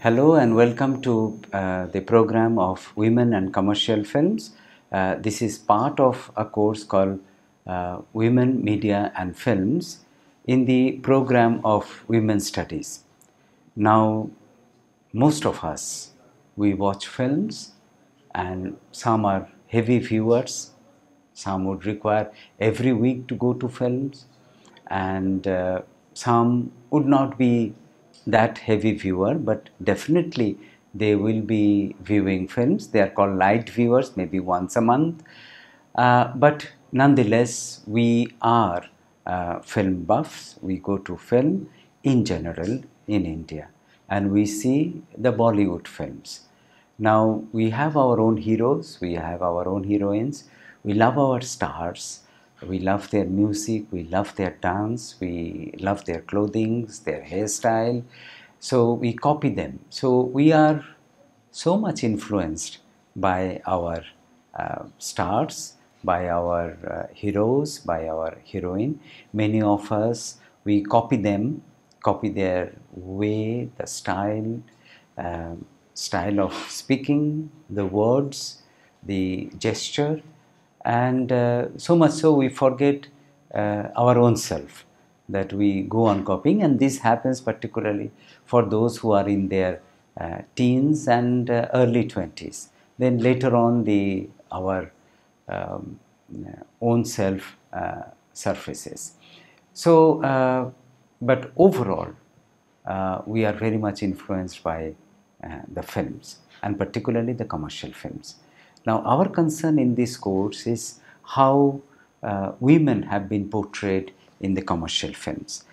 Hello and welcome to the program of Women and Commercial Films. This is part of a course called Women, Media and Films in the program of Women Studies. Now, most of us, we watch films and some are heavy viewers. Some would require every week to go to films and some would not be that heavy viewer, but definitely they will be viewing films. They are called light viewers, maybe once a month. But nonetheless, we are film buffs. We go to film in general in India and we see the Bollywood films. Now, we have our own heroes, we have our own heroines, we love our stars, we love their music, we love their dance, we love their clothing, their hairstyle, so we copy them. So we are so much influenced by our stars, by our heroes, by our heroine. Many of us, we copy them, copy their way, the style of speaking, the words, the gesture, and so much so we forget our own self, that we go on copying, and this happens particularly for those who are in their teens and early 20s. Then later on our own self surfaces. So, but overall, we are very much influenced by the films and particularly the commercial films. Now, our concern in this course is how women have been portrayed in the commercial films.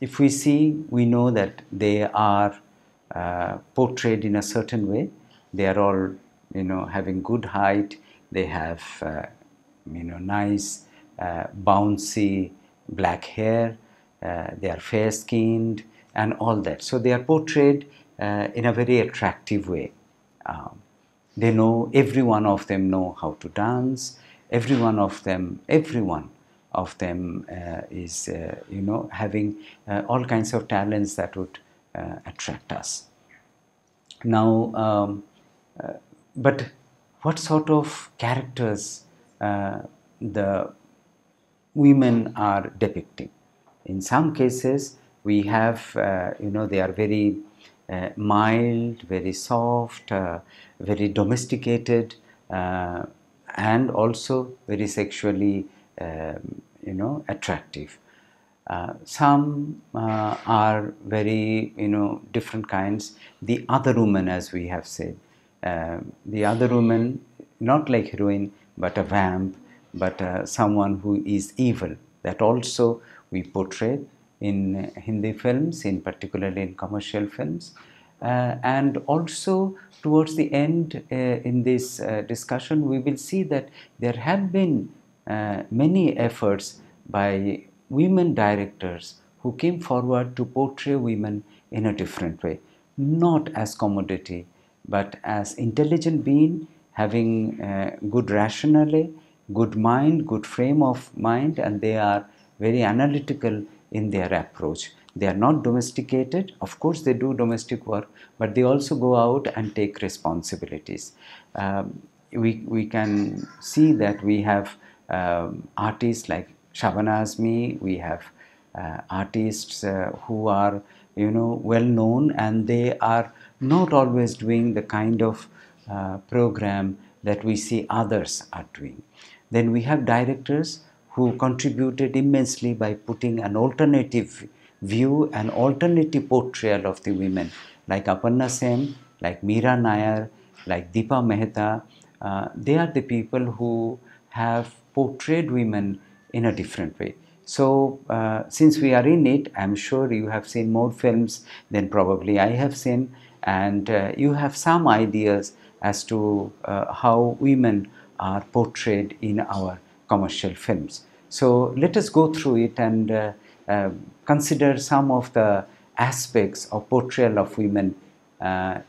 If we see, we know that they are portrayed in a certain way. They are all, having good height. They have, nice, bouncy black hair. They are fair-skinned and all that. So they are portrayed in a very attractive way. They know, every one of them know how to dance. Every one of them is, having all kinds of talents that would attract us. Now, but what sort of characters the women are depicting? In some cases, we have, they are very mild, very soft, very domesticated, and also very sexually, attractive. Some are very, different kinds. The other woman, as we have said, the other woman, not like heroine, but a vamp, but someone who is evil. That also we portray in Hindi films, in particularly in commercial films. And also towards the end in this discussion, we will see that there have been many efforts by women directors who came forward to portray women in a different way, not as commodity, but as intelligent being, having good rationale, good mind, good frame of mind, and they are very analytical in their approach. They are not domesticated. Of course, they do domestic work, but they also go out and take responsibilities. We can see that we have artists like Shabana Azmi. We have artists who are, well known, and they are not always doing the kind of program that we see others are doing. Then we have directors who contributed immensely by putting an alternative view, an alternative portrayal of the women, like Aparna Sen, like Meera Nair, like Deepa Mehta. They are the people who have portrayed women in a different way. So, since we are in it, I'm sure you have seen more films than probably I have seen, and you have some ideas as to how women are portrayed in our commercial films. So let us go through it and consider some of the aspects of portrayal of women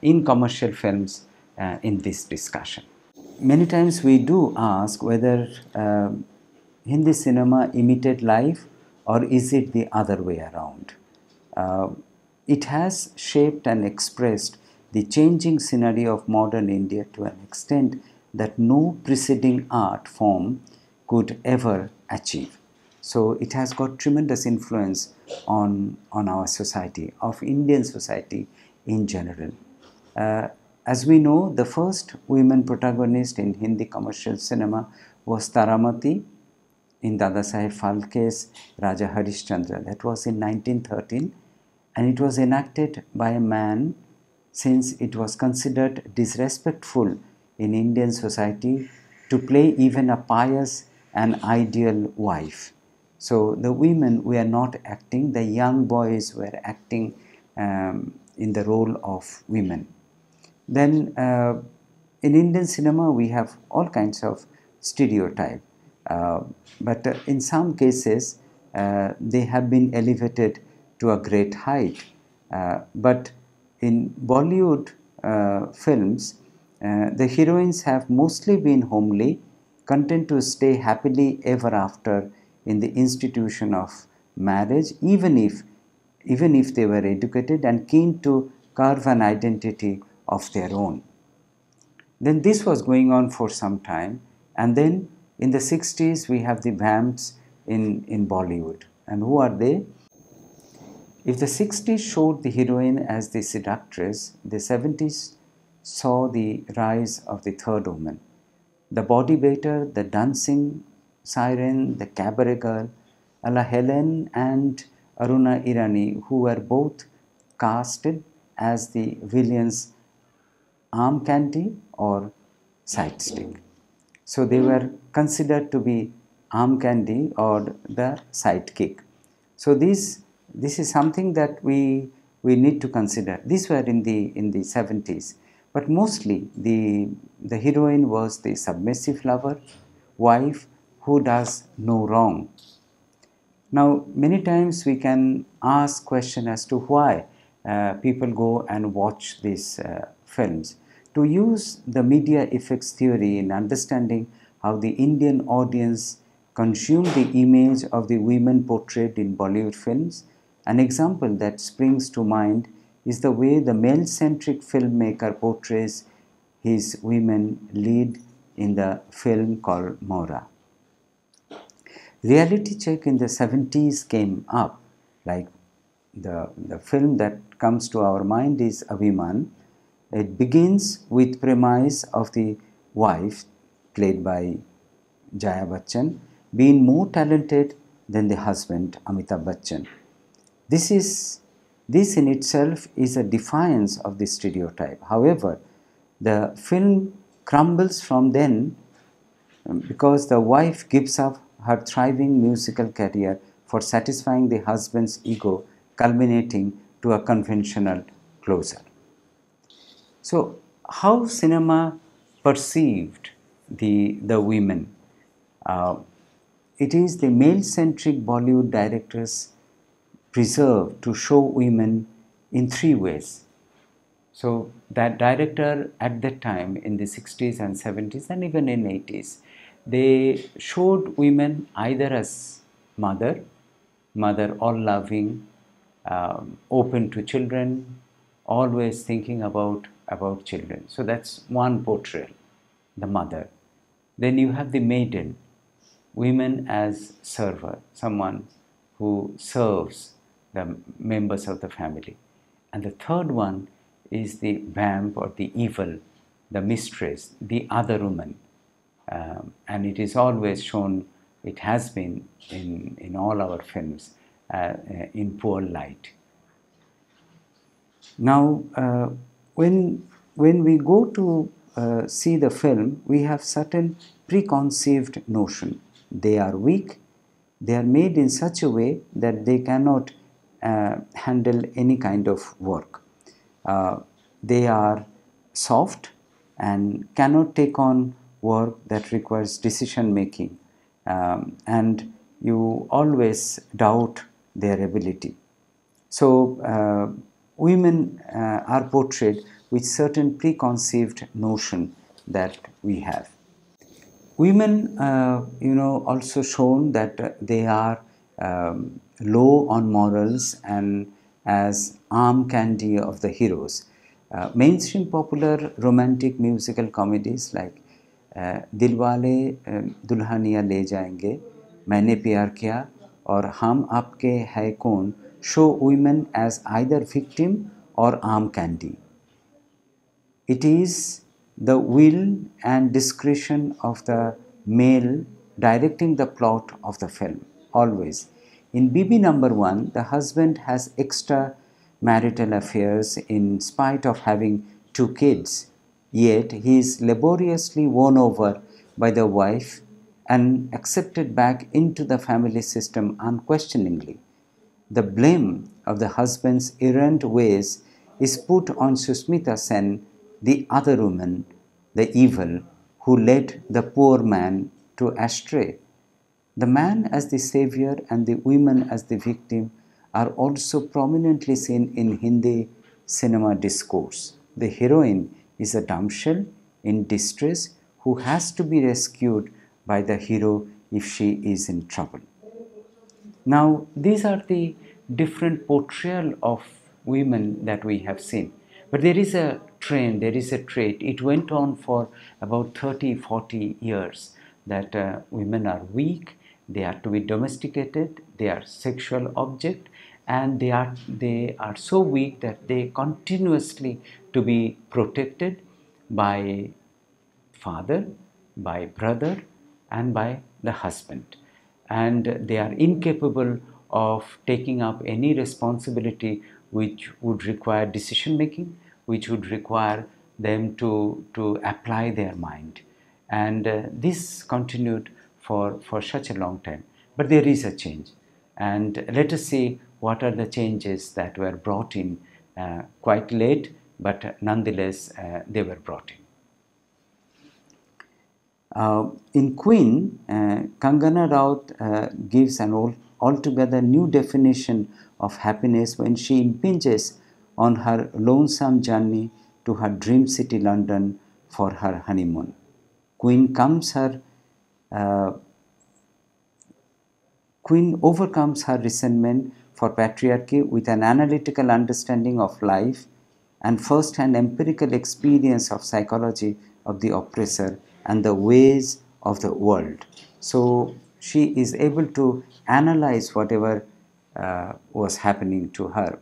in commercial films in this discussion. Many times we do ask whether Hindi cinema imitate life or is it the other way around? it has shaped and expressed the changing scenario of modern India to an extent that no preceding art form could ever achieve. So it has got tremendous influence on our society, of Indian society in general. Uh, as we know, the first women protagonist in Hindi commercial cinema was Taramati in Dadasaheb Phalke's Raja Harischandra. That was in 1913, and it was enacted by a man, since it was considered disrespectful in Indian society to play even a pious and ideal wife. So the women were not acting, the young boys were acting in the role of women. Then in Indian cinema we have all kinds of stereotype, but in some cases they have been elevated to a great height. But in Bollywood films, the heroines have mostly been homely, content to stay happily ever after in the institution of marriage, even if they were educated and keen to carve an identity of their own. Then this was going on for some time, and then in the 60s we have the vamps in Bollywood. And who are they? If the 60s showed the heroine as the seductress, the 70s saw the rise of the third woman, the body beater, the dancing siren, the cabaret girl, a la Helen and Aruna Irani, who were both casted as the villain's arm candy or side stick. So they were considered to be arm candy or the sidekick. So this is something that we need to consider. These were in the 70s, but mostly the heroine was the submissive lover, wife who does no wrong. Now, many times we can ask question as to why people go and watch these films. To use the media effects theory in understanding how the Indian audience consume the image of the women portrayed in Bollywood films, an example that springs to mind is the way the male-centric filmmaker portrays his women lead in the film called Mora. Reality check in the 70s came up, like the film that comes to our mind is Abhiman. It begins with premise of the wife, played by Jaya Bachchan, being more talented than the husband, Amitabh Bachchan. This in itself is a defiance of the stereotype. However, the film crumbles from then because the wife gives up her thriving musical career for satisfying the husband's ego, culminating to a conventional closure. So, how cinema perceived the women? It is the male-centric Bollywood directors preserved to show women in three ways. So that director at that time in the 60s and 70s and even in 80s, they showed women either as mother all loving, open to children, always thinking about children. So that's one portrayal, the mother. Then you have the maiden, women as server, someone who serves the members of the family. And the third one is the vamp or the evil, the mistress, the other woman. And it is always shown, it has been in all our films, in poor light. Now, when we go to see the film, we have certain preconceived notion. They are weak, they are made in such a way that they cannot handle any kind of work. They are soft and cannot take on work that requires decision making, and you always doubt their ability. So women are portrayed with certain preconceived notion that we have. Women, also shown that they are low on morals and as arm candy of the heroes. Mainstream popular romantic musical comedies like Dilwale Dulhania Le Jayenge, Maine Pyar Kiya, or Hum Aapke Hai Kaun show women as either victim or arm candy. It is the will and discretion of the male directing the plot of the film, always. In BB number 1, the husband has extra marital affairs in spite of having two kids, yet he is laboriously won over by the wife and accepted back into the family system unquestioningly. The blame of the husband's errant ways is put on Susmita Sen, the other woman, the evil, who led the poor man to astray. The man as the savior and the woman as the victim are also prominently seen in Hindi cinema discourse. The heroine is a damsel in distress who has to be rescued by the hero if she is in trouble. Now, these are the different portrayal of women that we have seen. But there is a trend, there is a trait. It went on for about 30, 40 years that women are weak, they are to be domesticated, they are sexual object, and they are so weak that they continuously to be protected by father, by brother, and by the husband. And they are incapable of taking up any responsibility which would require decision making, which would require them to apply their mind. And this continued for such a long time. But there is a change. And let us see what are the changes that were brought in quite late, but nonetheless they were brought in. In Queen, Kangana Raut gives an altogether new definition of happiness when she impinges on her lonesome journey to her dream city London for her honeymoon. Queen overcomes her resentment for patriarchy with an analytical understanding of life and first-hand empirical experience of psychology of the oppressor and the ways of the world. So she is able to analyze whatever was happening to her.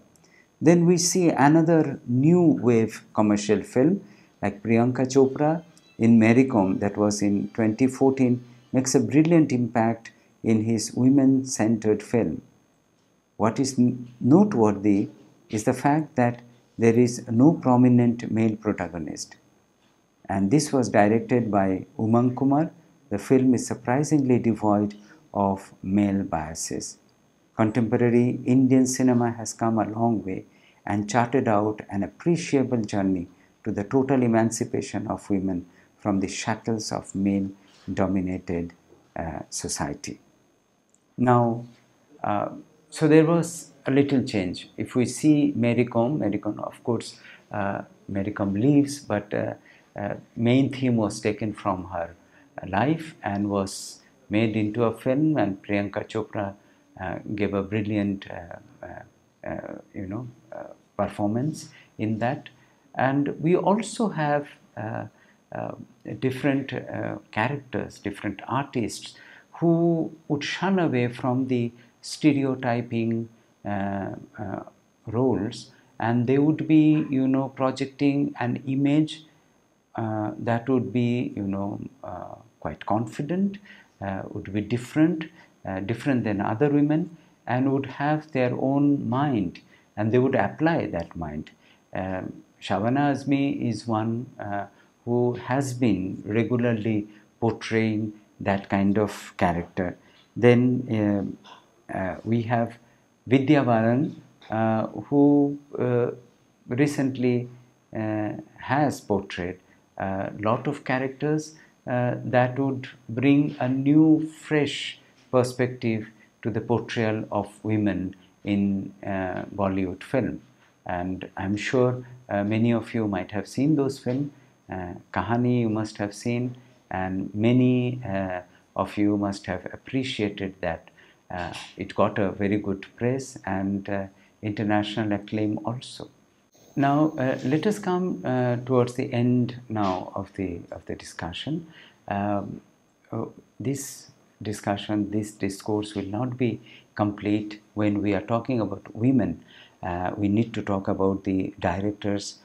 Then we see another new wave commercial film like Priyanka Chopra in Mary Kom, that was in 2014, makes a brilliant impact in his women-centered film. What is noteworthy is the fact that there is no prominent male protagonist. And this was directed by Umang Kumar. The film is surprisingly devoid of male biases. Contemporary Indian cinema has come a long way and charted out an appreciable journey to the total emancipation of women from the shackles of male-dominated society. Now, so there was a little change. If we see Mary Kom, of course, Mary Kom leaves, but main theme was taken from her life and was made into a film, and Priyanka Chopra gave a brilliant performance in that. And we also have different characters, different artists who would shun away from the stereotyping roles, and they would be projecting an image that would be quite confident, would be different than other women, and would have their own mind, and they would apply that mind. Shabana Azmi is one who has been regularly portraying that kind of character. Then we have Vidya-mitra, who recently has portrayed a lot of characters that would bring a new, fresh perspective to the portrayal of women in Bollywood film. And I'm sure many of you might have seen those films. Kahani you must have seen, and many of you must have appreciated that it got a very good press, and international acclaim also. Now, let us come towards the end now of the discussion. Um, this discussion, this discourse will not be complete when we are talking about women. We need to talk about the directors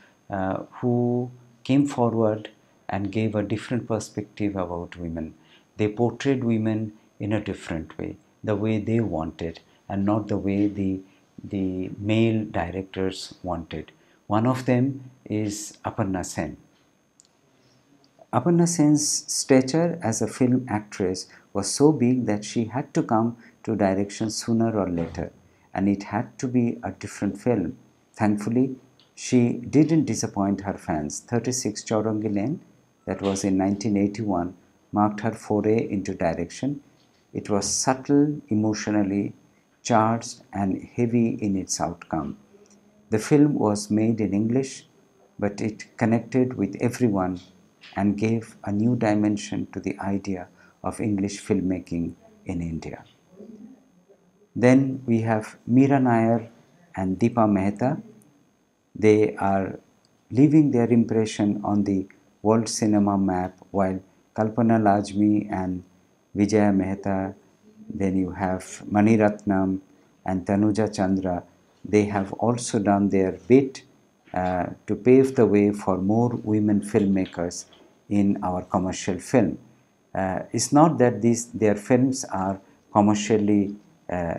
who came forward and gave a different perspective about women. They portrayed women in a different way they wanted, and not the way the male directors wanted. One of them is Aparna Sen. Aparna Sen's stature as a film actress was so big that she had to come to direction sooner or later, and it had to be a different film. Thankfully, she didn't disappoint her fans. 36 Chaurangi Lane, that was in 1981, marked her foray into direction. It was subtle, emotionally charged, and heavy in its outcome. The film was made in English, but it connected with everyone and gave a new dimension to the idea of English filmmaking in India. Then we have Meera Nair and Deepa Mehta. They are leaving their impression on the world cinema map, while Kalpana Lajmi and Vijaya Mehta, then you have Mani Ratnam and Tanuja Chandra, they have also done their bit to pave the way for more women filmmakers in our commercial film. It's not that their films are commercially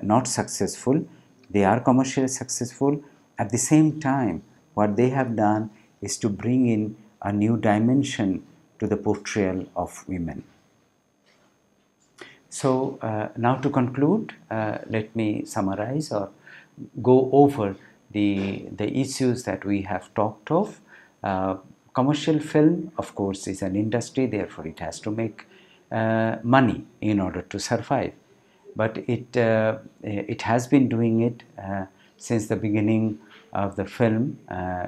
not successful. They are commercially successful. At the same time, what they have done is to bring in a new dimension to the portrayal of women. So now to conclude, let me summarize or go over the issues that we have talked of. Commercial film, of course, is an industry, therefore it has to make money in order to survive. But it has been doing it since the beginning of the film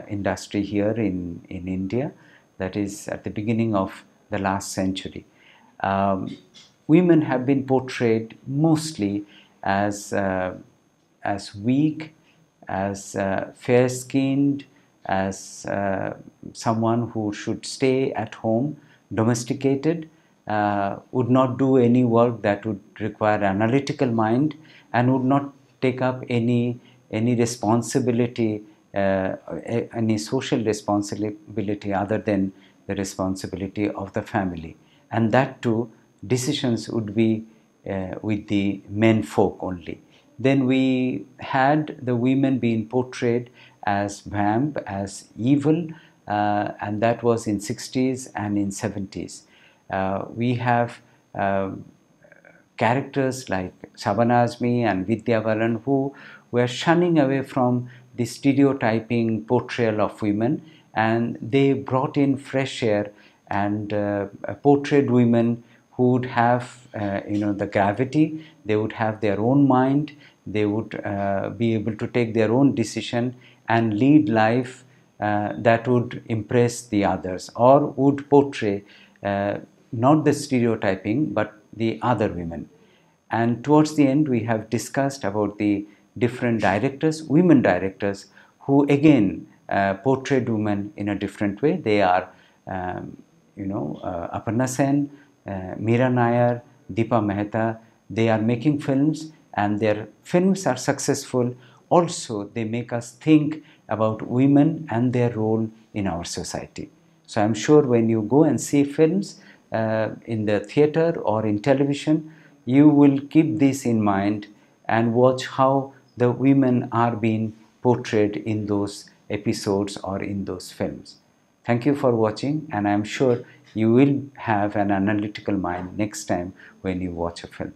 industry here in India, that is at the beginning of the last century. Women have been portrayed mostly as weak, as fair-skinned, as someone who should stay at home, domesticated, would not do any work that would require analytical mind, and would not take up any responsibility, any social responsibility other than the responsibility of the family. And that too, decisions would be with the men folk only. Then we had the women being portrayed as vamp, as evil, and that was in 60s and in 70s. We have characters like Shabana Azmi and Vidya Balan who were shunning away from the stereotyping portrayal of women, and they brought in fresh air and portrayed women who would have the gravity, they would have their own mind, they would be able to take their own decision and lead life that would impress the others, or would portray not the stereotyping but the other women. And towards the end we have discussed about the different directors, women directors, who again portrayed women in a different way. They are Aparna Sen, Meera Nair, Deepa Mehta. They are making films and their films are successful. Also, they make us think about women and their role in our society. So I'm sure when you go and see films in the theater or in television, you will keep this in mind and watch how the women are being portrayed in those episodes or in those films. Thank you for watching, and I am sure you will have an analytical mind next time when you watch a film.